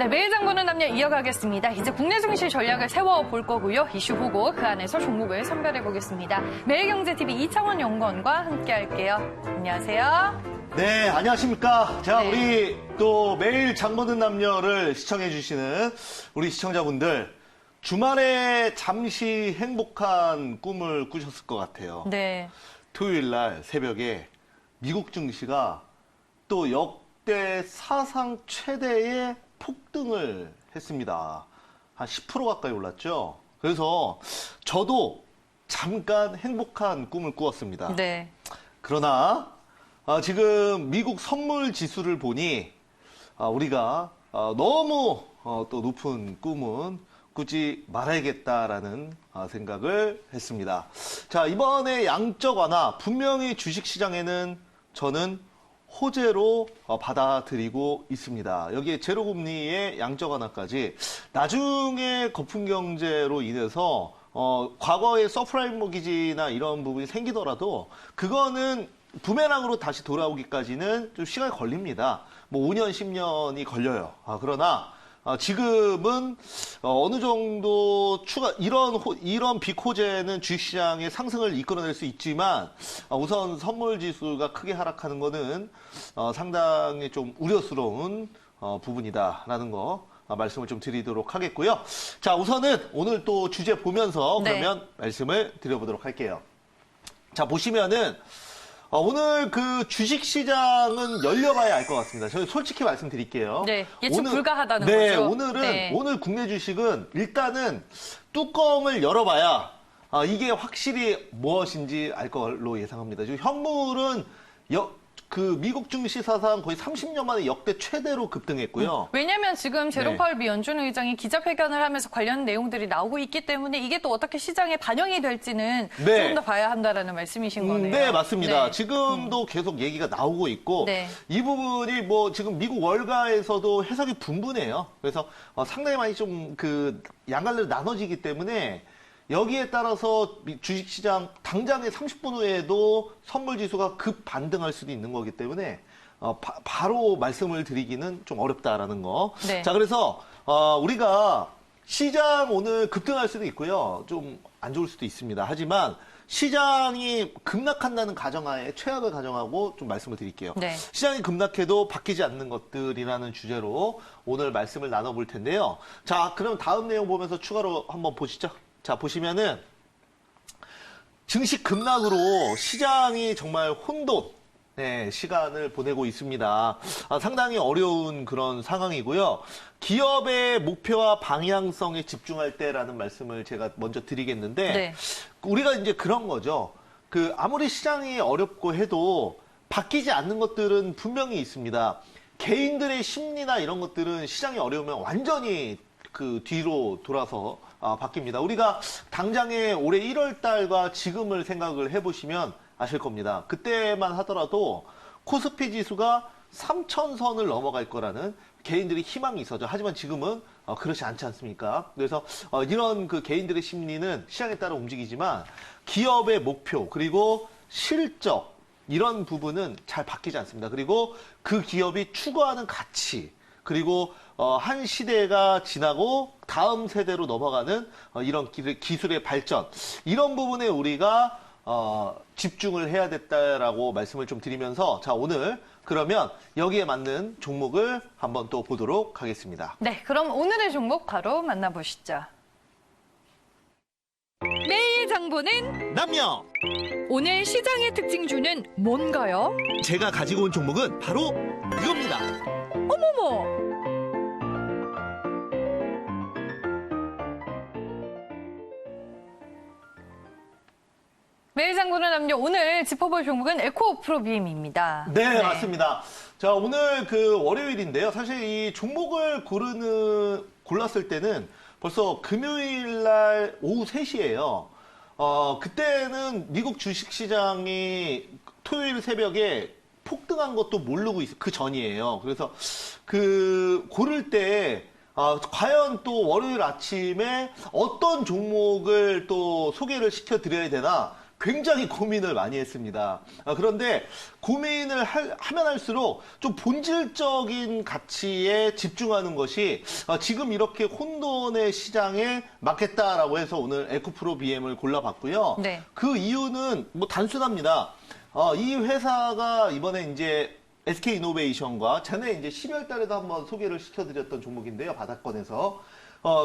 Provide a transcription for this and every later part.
네, 매일 장보는 남녀 이어가겠습니다. 이제 국내 증시 전략을 세워볼 거고요. 이슈 보고 그 안에서 종목을 선별해보겠습니다. 매일경제TV 이창원 연구원과 함께할게요. 안녕하세요. 네, 안녕하십니까. 자, 네. 우리 또 매일 장보는 남녀를 시청해주시는 우리 시청자분들, 주말에 잠시 행복한 꿈을 꾸셨을 것 같아요. 네. 토요일 날 새벽에 미국 증시가 또 역대 사상 최대의 폭등을 했습니다. 한 10% 가까이 올랐죠. 그래서 저도 잠깐 행복한 꿈을 꾸었습니다. 네. 그러나 지금 미국 선물 지수를 보니 우리가 너무 또 높은 꿈은 꾸지 말아야겠다라는 생각을 했습니다. 자, 이번에 양적 완화, 분명히 주식시장에는 저는 호재로 받아들이고 있습니다. 여기에 제로금리의 양적 완화까지 나중에 거품 경제로 인해서 과거의 서프라임 모기지나 이런 부분이 생기더라도 그거는 부메랑으로 다시 돌아오기까지는 좀 시간이 걸립니다. 뭐 5년, 10년이 걸려요. 그러나 지금은 어느 정도 이런 빅호재는 주식시장의 상승을 이끌어낼 수 있지만 우선 선물지수가 크게 하락하는 것은 상당히 좀 우려스러운 부분이다라는 거 말씀을 좀 드리도록 하겠고요. 자, 우선은 오늘 또 주제 보면서 그러면 말씀을 드려보도록 할게요. 자, 보시면은 오늘 그 주식시장은 열려봐야 알 것 같습니다. 저는 솔직히 말씀드릴게요. 네, 예측 불가하다는 네, 거죠. 오늘 국내 주식은 일단은 뚜껑을 열어봐야 이게 확실히 무엇인지 알 걸로 예상합니다. 지금 현물은 그 미국 증시 사상 거의 30년 만에 역대 최대로 급등했고요. 왜냐하면 지금 제롬 파월 미 연준 의장이 기자회견을 하면서 관련 내용들이 나오고 있기 때문에 이게 또 어떻게 시장에 반영이 될지는 조금 더 봐야 한다라는 말씀이신 거네요. 네, 맞습니다. 네. 지금도 계속 얘기가 나오고 있고 이 부분이 뭐 지금 미국 월가에서도 해석이 분분해요. 그래서 상당히 많이 좀 그 양갈래로 나눠지기 때문에 여기에 따라서 주식시장 당장의 30분 후에도 선물지수가 급 반등할 수도 있는 거기 때문에 바로 말씀을 드리기는 좀 어렵다라는 거. 네. 자, 그래서 우리가 시장 오늘 급등할 수도 있고요. 좀 안 좋을 수도 있습니다. 하지만 시장이 급락한다는 가정하에 최악을 가정하고 좀 말씀을 드릴게요. 네. 시장이 급락해도 바뀌지 않는 것들이라는 주제로 오늘 말씀을 나눠볼 텐데요. 자, 그럼 다음 내용 보면서 추가로 한번 보시죠. 자, 보시면은 증시 급락으로 시장이 정말 혼돈 시간을 보내고 있습니다. 상당히 어려운 그런 상황이고요. 기업의 목표와 방향성에 집중할 때라는 말씀을 제가 먼저 드리겠는데 우리가 이제 그런 거죠. 그 아무리 시장이 어렵고 해도 바뀌지 않는 것들은 분명히 있습니다. 개인들의 심리나 이런 것들은 시장이 어려우면 완전히 그 뒤로 돌아서 바뀝니다. 우리가 당장에 올해 1월 달과 지금을 생각을 해보시면 아실 겁니다. 그때만 하더라도 코스피 지수가 3,000선을 넘어갈 거라는 개인들의 희망이 있었죠. 하지만 지금은 그렇지 않지 않습니까? 그래서 이런 그 개인들의 심리는 시장에 따라 움직이지만 기업의 목표 그리고 실적 이런 부분은 잘 바뀌지 않습니다. 그리고 그 기업이 추구하는 가치 그리고 한 시대가 지나고 다음 세대로 넘어가는 이런 기술의 발전 이런 부분에 우리가 집중을 해야 됐다라고 말씀을 좀 드리면서 자, 오늘 그러면 여기에 맞는 종목을 한번 또 보도록 하겠습니다. 네, 그럼 오늘의 종목 바로 만나보시죠. 매일 장보는 남녀! 오늘 시장의 특징주는 뭔가요? 제가 가지고 온 종목은 바로 이겁니다. 어머머! 매일 장보는 남녀 오늘 짚어볼 종목은 에코프로비엠입니다. 네, 맞습니다. 자, 오늘 그 월요일인데요. 사실 이 종목을 골랐을 때는 벌써 금요일 날 오후 3시예요. 그때는 미국 주식시장이 토요일 새벽에 폭등한 것도 모르고 그 전이에요. 그래서 그 고를 때 과연 또 월요일 아침에 어떤 종목을 또 소개를 시켜드려야 되나 굉장히 고민을 많이 했습니다. 그런데 고민을 하면 할수록 좀 본질적인 가치에 집중하는 것이 지금 이렇게 혼돈의 시장에 맞겠다라고 해서 오늘 에코프로 BM을 골라봤고요. 네. 그 이유는 뭐 단순합니다. 이 회사가 이번에 이제 SK이노베이션과 전에 이제 12월 달에도 한번 소개를 시켜드렸던 종목인데요. 바닥권에서.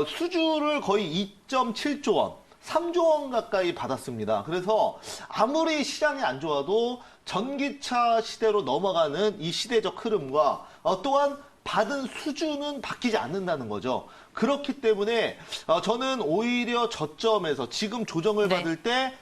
수주를 거의 2.7조 원, 3조 원 가까이 받았습니다. 그래서 아무리 시장이 안 좋아도 전기차 시대로 넘어가는 이 시대적 흐름과 또한 받은 수주는 바뀌지 않는다는 거죠. 그렇기 때문에 저는 오히려 저점에서 지금 조정을 네. 받을 때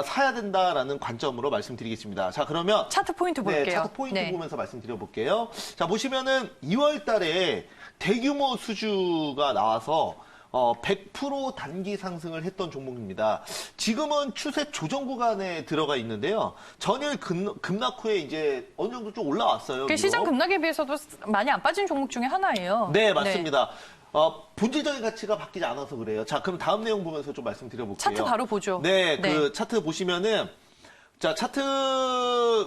사야 된다라는 관점으로 말씀드리겠습니다. 자, 그러면 차트 포인트 볼게요. 네, 차트 포인트 네. 보면서 말씀드려볼게요. 자, 보시면은 2월 달에 대규모 수주가 나와서 100% 단기 상승을 했던 종목입니다. 지금은 추세 조정 구간에 들어가 있는데요. 전일 급락 후에 이제 어느 정도 좀 올라왔어요. 그 시장 급락에 비해서도 많이 안 빠진 종목 중에 하나예요. 네, 맞습니다. 본질적인 가치가 바뀌지 않아서 그래요. 자, 그럼 다음 내용 보면서 좀 말씀드려볼게요. 차트 바로 보죠. 네, 그 차트 보시면은, 자, 차트,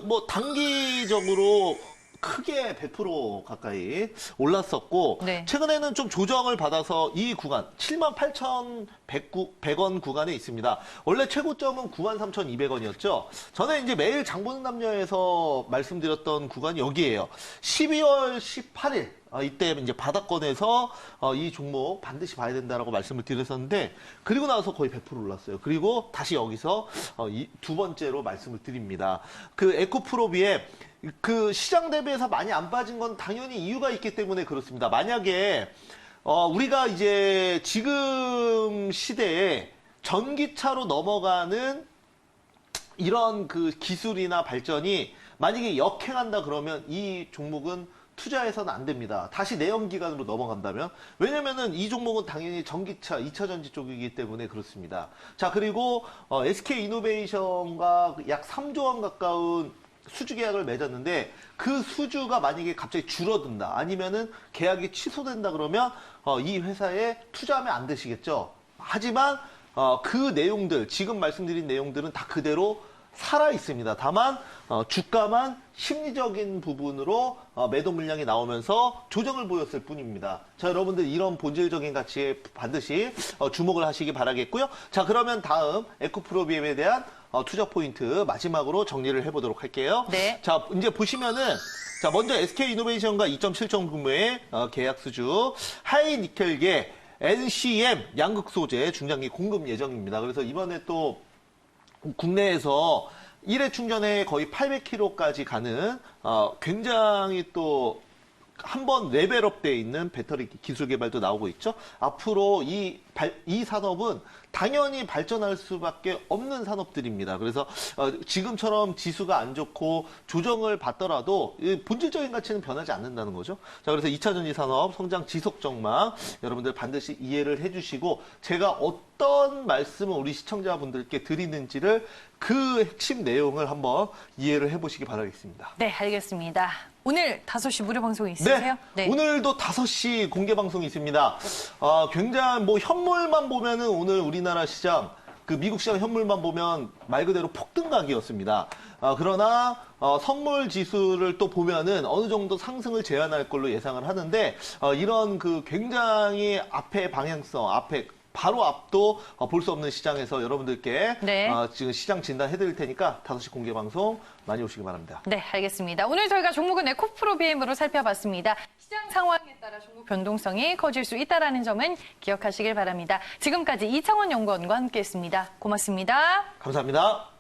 뭐, 단기적으로 크게 100% 가까이 올랐었고, 네. 최근에는 좀 조정을 받아서 이 구간, 78,100원 구간에 있습니다. 원래 최고점은 93,200원이었죠. 전에 이제 매일 장보는 남녀에서 말씀드렸던 구간이 여기에요. 12월 18일. 이때 이제 바닥권에서 이 종목 반드시 봐야 된다라고 말씀을 드렸었는데, 그리고 나서 거의 100% 올랐어요. 그리고 다시 여기서 두 번째로 말씀을 드립니다. 그 에코프로비에 그 시장 대비해서 많이 안 빠진 건 당연히 이유가 있기 때문에 그렇습니다. 만약에 우리가 이제 지금 시대에 전기차로 넘어가는 이런 그 기술이나 발전이 만약에 역행한다 그러면 이 종목은 투자해서는 안 됩니다. 다시 내연기관으로 넘어간다면. 왜냐면은 이 종목은 당연히 전기차, 2차 전지 쪽이기 때문에 그렇습니다. 자, 그리고 SK이노베이션과 약 3조 원 가까운 수주 계약을 맺었는데 그 수주가 만약에 갑자기 줄어든다. 아니면은 계약이 취소된다 그러면 이 회사에 투자하면 안 되시겠죠. 하지만 그 내용들, 지금 말씀드린 내용들은 다 그대로 살아 있습니다. 다만 주가만 심리적인 부분으로 매도 물량이 나오면서 조정을 보였을 뿐입니다. 자, 여러분들 이런 본질적인 가치에 반드시 주목을 하시기 바라겠고요. 자, 그러면 다음 에코프로비엠에 대한 투자 포인트 마지막으로 정리를 해보도록 할게요. 네. 자, 이제 보시면은 자, 먼저 SK이노베이션과 2.7조 규모의 계약 수주, 하이니켈계, NCM 양극 소재 중장기 공급 예정입니다. 그래서 이번에 또 국내에서 1회 충전에 거의 800km까지 가는 굉장히 또 한 번 레벨업 돼 있는 배터리 기술 개발도 나오고 있죠. 앞으로 이 산업은 당연히 발전할 수밖에 없는 산업들입니다. 그래서 지금처럼 지수가 안 좋고 조정을 받더라도 본질적인 가치는 변하지 않는다는 거죠. 자, 그래서 2차 전지 산업 성장 지속 전망 여러분들 반드시 이해를 해주시고 제가 어떤 말씀을 우리 시청자분들께 드리는지를 그 핵심 내용을 한번 이해를 해보시기 바라겠습니다. 네, 알겠습니다. 오늘 5시 무료 방송 있으세요? 네. 오늘도 5시 공개 방송이 있습니다. 굉장히 뭐 현물만 보면은 오늘 우리나라 시장, 그 미국 시장 현물만 보면 말 그대로 폭등각이었습니다. 그러나 선물 지수를 또 보면은 어느 정도 상승을 제한할 걸로 예상을 하는데 이런 그 굉장히 앞에 방향성, 앞에 바로 앞도 볼 수 없는 시장에서 여러분들께 네. 지금 시장 진단해드릴 테니까 5시 공개 방송 많이 오시기 바랍니다. 네, 알겠습니다. 오늘 저희가 종목은 에코프로 BM으로 살펴봤습니다. 시장 상황에 따라 종목 변동성이 커질 수 있다는 점은 기억하시길 바랍니다. 지금까지 이창원 연구원과 함께했습니다. 고맙습니다. 감사합니다.